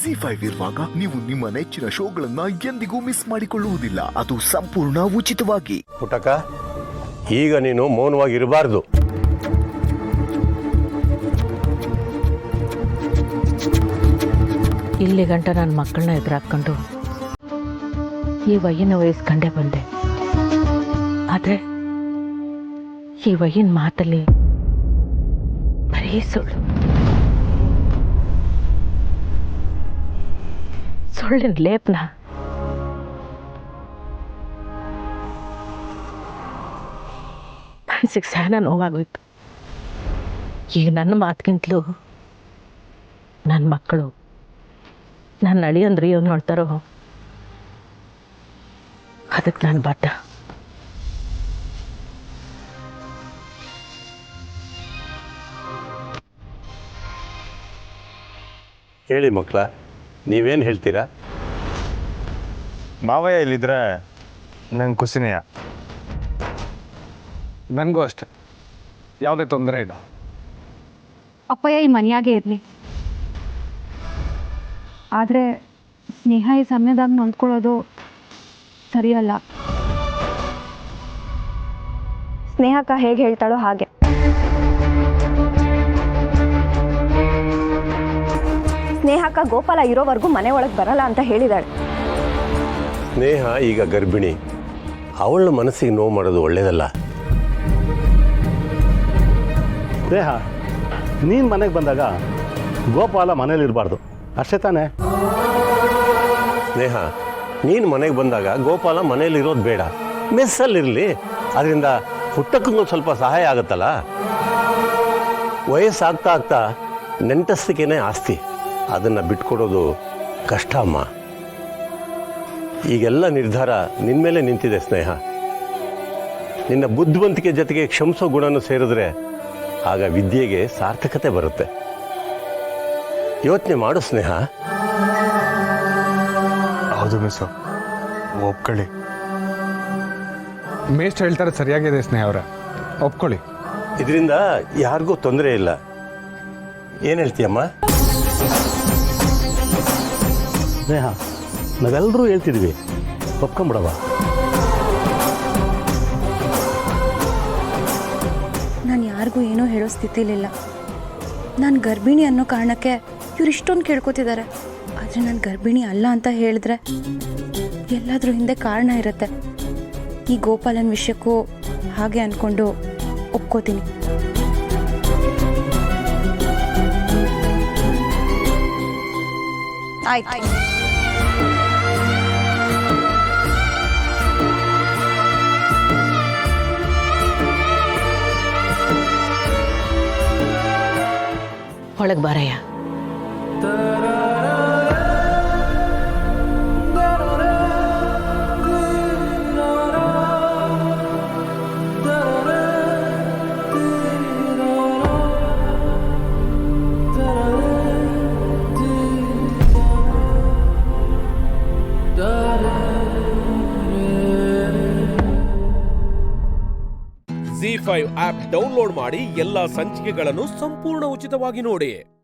Z5 ಇರುವಾಗ ನೀವು ನಿಮ್ಮ ನೆಚ್ಚಿನ ಶೋಗಳನ್ನ ಎಂದಿಗೂ ಮಿಸ್ ಮಾಡಿಕೊಳ್ಳುವುದಿಲ್ಲ. ಅದು ಸಂಪೂರ್ಣ ಉಚಿತವಾಗಿ. ಪುಟಕ, ಈಗ ನೀನು ಮೌನವಾಗಿರಬಾರ್ದು. ಇಲ್ಲಿ ಗಂಟ ನನ್ನ ಮಕ್ಕಳನ್ನ ಎದುರಾಕೊಂಡು ಈ ವಯ್ಯನ ವಹಿಸ್ಕೊಂಡೇ ಬಂದೆ. ಆದರೆ ಈ ವಯ್ಯನ ಮಾತಲ್ಲಿ ಬರೀ ಸುಳ್ಳಿನ ಲೇಪನ. ಮನಸ್ಸಿಗೆ ಸಹನ ನೋವಾಗೋಯ್ತು. ಈಗ ನನ್ನ ಮಾತಿಗಿಂತಲೂ ನನ್ನ ಮಕ್ಕಳು, ನನ್ನ ಅಳಿಯಂದ್ರೆ ಏನು ಹೇಳ್ತಾರೋ ಅದಕ್ಕೆ ನಾನು ಬದ್ಧ. ಹೇಳಿ ಮಕ್ಕಳ, ನೀವೇನು ಹೇಳ್ತೀರಾ? ಮಾವಯ್ಯ ಇಲ್ಲಿದ್ರೆ ನಂಗೆ ಖುಷಿನೆಯ. ನನಗೂ ಅಷ್ಟೆ, ಯಾವುದೇ ತೊಂದರೆ ಇಲ್ಲ. ಅಪ್ಪಯ್ಯ ಈ ಮನೆಯಾಗೆ ಇರಲಿ. ಆದರೆ ಸ್ನೇಹ ಈ ಸಮಯದಾಗ ನೊಂದ್ಕೊಳ್ಳೋದು ಸರಿಯಲ್ಲ. ಸ್ನೇಹಕ್ಕ ಹೇಗೆ ಹೇಳ್ತಾಳೋ ಹಾಗೆ. ಸ್ನೇಹಕ್ಕ ಗೋಪಾಲ ಇರೋವರೆಗೂ ಮನೆ ಒಳಗೆ ಬರಲ್ಲ ಅಂತ ಹೇಳಿದಾಳೆ. ಸ್ನೇಹ ಈಗ ಗರ್ಭಿಣಿ, ಅವಳ ಮನಸ್ಸಿಗೆ ನೋವು ಮಾಡೋದು ಒಳ್ಳೇದಲ್ಲ. ಸ್ನೇಹ, ನೀನು ಮನೆಗೆ ಬಂದಾಗ ಗೋಪಾಲ ಮನೇಲಿರಬಾರ್ದು, ಅಷ್ಟೇ ತಾನೇ? ಸ್ನೇಹ, ನೀನು ಮನೆಗೆ ಬಂದಾಗ ಗೋಪಾಲ ಮನೇಲಿರೋದು ಬೇಡ, ಮೆಸ್ಸಲ್ಲಿರಲಿ. ಅದರಿಂದ ಪುಟ್ಟಕ್ಕಂಗೂ ಸ್ವಲ್ಪ ಸಹಾಯ ಆಗುತ್ತಲ್ಲ. ವಯಸ್ಸಾಗ್ತಾ ಆಗ್ತಾ ನೆಂಟಸ್ತಿಕೆನೇ ಆಸ್ತಿ, ಅದನ್ನು ಬಿಟ್ಕೊಡೋದು ಕಷ್ಟ ಅಮ್ಮ. ಈಗೆಲ್ಲ ನಿರ್ಧಾರ ನಿನ್ನ ಮೇಲೆ ನಿಂತಿದೆ ಸ್ನೇಹ. ನಿನ್ನ ಬುದ್ಧಿವಂತಿಕೆ ಜೊತೆಗೆ ಕ್ಷಮಿಸೋ ಗುಣನೂ ಸೇರಿದ್ರೆ ಆಗ ವಿದ್ಯೆಗೆ ಸಾರ್ಥಕತೆ ಬರುತ್ತೆ. ಯೋಚನೆ ಮಾಡು ಸ್ನೇಹ. ಹೌದು ಮಿಸ್ಸು, ಒಪ್ಕೊಳ್ಳಿ. ಮೇಷ್ಟ್ರು ಹೇಳ್ತಾರೆ ಸರಿಯಾಗಿದೆ ಸ್ನೇಹ ಅವರ, ಒಪ್ಕೊಳ್ಳಿ. ಇದರಿಂದ ಯಾರಿಗೂ ತೊಂದರೆ ಇಲ್ಲ. ಏನು ಹೇಳ್ತೀಯಮ್ಮ? ಸ್ನೇಹ, ನಾವೆಲ್ಲರೂ ಹೇಳ್ತಿದ್ವಿ, ಒಪ್ಕೊಂಬಿಡವ. ನಾನು ಯಾರಿಗೂ ಏನೂ ಹೇಳೋ ಸ್ಥಿತಿಲಿಲ್ಲ. ನಾನು ಗರ್ಭಿಣಿ ಅನ್ನೋ ಕಾರಣಕ್ಕೆ ಇವ್ರು ಇಷ್ಟೊಂದು ಕೇಳ್ಕೊತಿದ್ದಾರೆ. ಆದರೆ ನಾನು ಗರ್ಭಿಣಿ ಅಲ್ಲ ಅಂತ ಹೇಳಿದ್ರೆ ಎಲ್ಲಾದ್ರೂ ಹಿಂದೆ ಕಾರಣ ಇರುತ್ತೆ. ಈ ಗೋಪಾಲನ್ ವಿಷಯಕ್ಕೂ ಹಾಗೆ ಅಂದ್ಕೊಂಡು ಒಪ್ಕೋತೀನಿ. ಆಯ್ತು. ಒಳಗೆ ಬಾರಯ್ಯ. Z5 ಆಪ್ ಡೌನ್ಲೋಡ್ ಮಾಡಿ ಎಲ್ಲಾ ಸಂಚಿಕೆಗಳನ್ನು ಸಂಪೂರ್ಣ ಉಚಿತವಾಗಿ ನೋಡಿ.